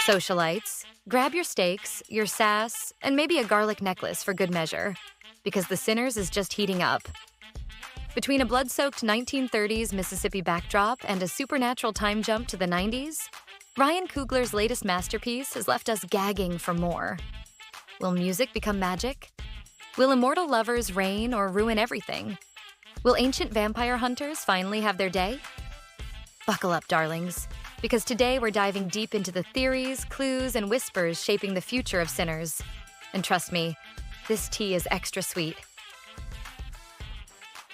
Socialites, grab your steaks, your sass, and maybe a garlic necklace for good measure, because The Sinners is just heating up. Between a blood-soaked 1930s Mississippi backdrop and a supernatural time jump to the 90s, Ryan Coogler's latest masterpiece has left us gagging for more. Will music become magic? Will immortal lovers reign or ruin everything? Will ancient vampire hunters finally have their day? Buckle up, darlings, because today we're diving deep into the theories, clues, and whispers shaping the future of Sinners. And trust me, this tea is extra sweet.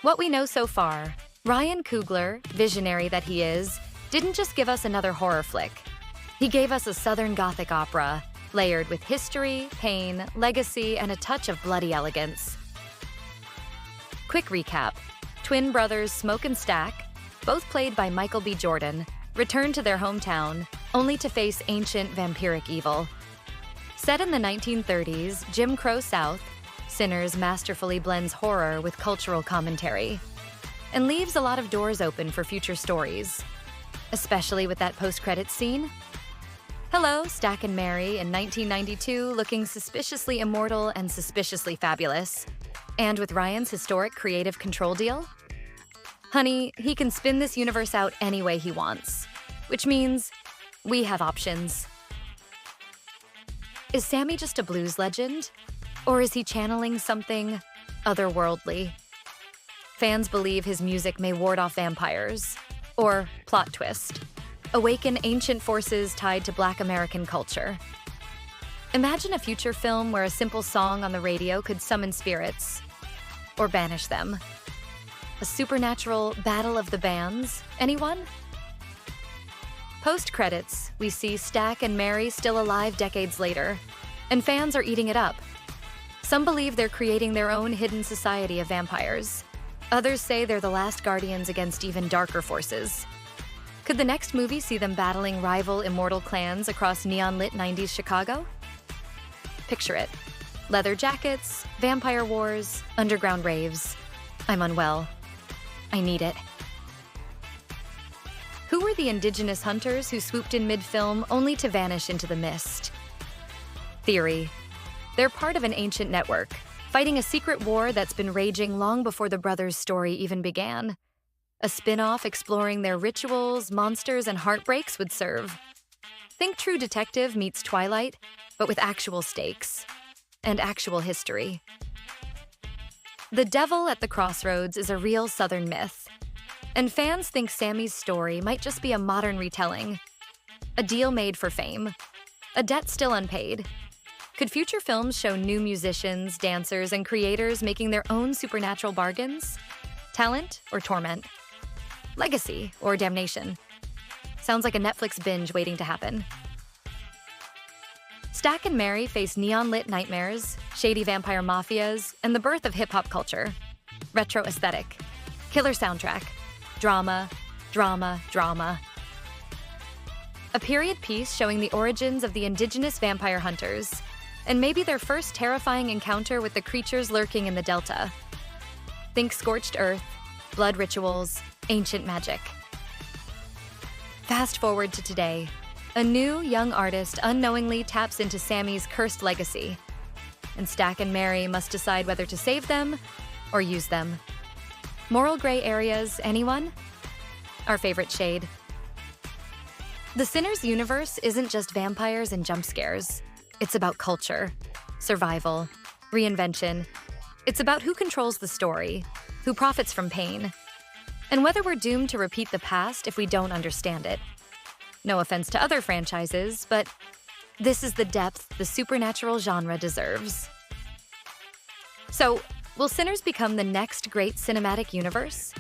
What we know so far, Ryan Coogler, visionary that he is, didn't just give us another horror flick. He gave us a Southern Gothic opera, layered with history, pain, legacy, and a touch of bloody elegance. Quick recap. Twin brothers Smoke and Stack, both played by Michael B. Jordan, return to their hometown, only to face ancient vampiric evil. Set in the 1930s, Jim Crow South, Sinners masterfully blends horror with cultural commentary and leaves a lot of doors open for future stories, especially with that post-credits scene. Hello, Stack and Mary in 1992, looking suspiciously immortal and suspiciously fabulous. And with Ryan's historic creative control deal? Honey, he can spin this universe out any way he wants, which means we have options. Is Sammie just a blues legend? Or is he channeling something otherworldly? Fans believe his music may ward off vampires, or, plot twist, awaken ancient forces tied to Black American culture. Imagine a future film where a simple song on the radio could summon spirits, or banish them. A supernatural battle of the bands, anyone? Post-credits, we see Stack and Mary still alive decades later, and fans are eating it up. Some believe they're creating their own hidden society of vampires. Others say they're the last guardians against even darker forces. Could the next movie see them battling rival immortal clans across neon-lit 90s Chicago? Picture it. Leather jackets, vampire wars, underground raves. I'm unwell. I need it. Who were the Indigenous hunters who swooped in mid-film only to vanish into the mist? Theory. They're part of an ancient network, fighting a secret war that's been raging long before the brothers' story even began. A spin-off exploring their rituals, monsters, and heartbreaks would serve. Think True Detective meets Twilight, but with actual stakes and actual history. The devil at the crossroads is a real Southern myth, and fans think Sammie's story might just be a modern retelling. A deal made for fame. A debt still unpaid. Could future films show new musicians, dancers, and creators making their own supernatural bargains? Talent or torment? Legacy or damnation? Sounds like a Netflix binge waiting to happen. Stack and Mary face neon-lit nightmares, shady vampire mafias, and the birth of hip-hop culture. Retro aesthetic. Killer soundtrack. Drama, drama, drama. A period piece showing the origins of the Indigenous vampire hunters, and maybe their first terrifying encounter with the creatures lurking in the Delta. Think scorched earth, blood rituals, ancient magic. Fast forward to today. A new, young artist unknowingly taps into Sammie's cursed legacy, and Stack and Mary must decide whether to save them or use them. Moral gray areas, anyone? Our favorite shade. The Sinners universe isn't just vampires and jump scares. It's about culture, survival, reinvention. It's about who controls the story, who profits from pain, and whether we're doomed to repeat the past if we don't understand it. No offense to other franchises, but this is the depth the supernatural genre deserves. So, will Sinners become the next great cinematic universe?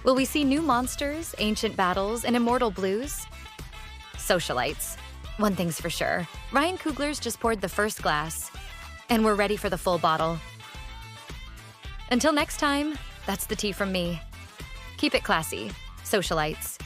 Will we see new monsters, ancient battles, and immortal blues? Socialites. One thing's for sure. Ryan Coogler's just poured the first glass, and we're ready for the full bottle. Until next time, that's the tea from me. Keep it classy, Socialites.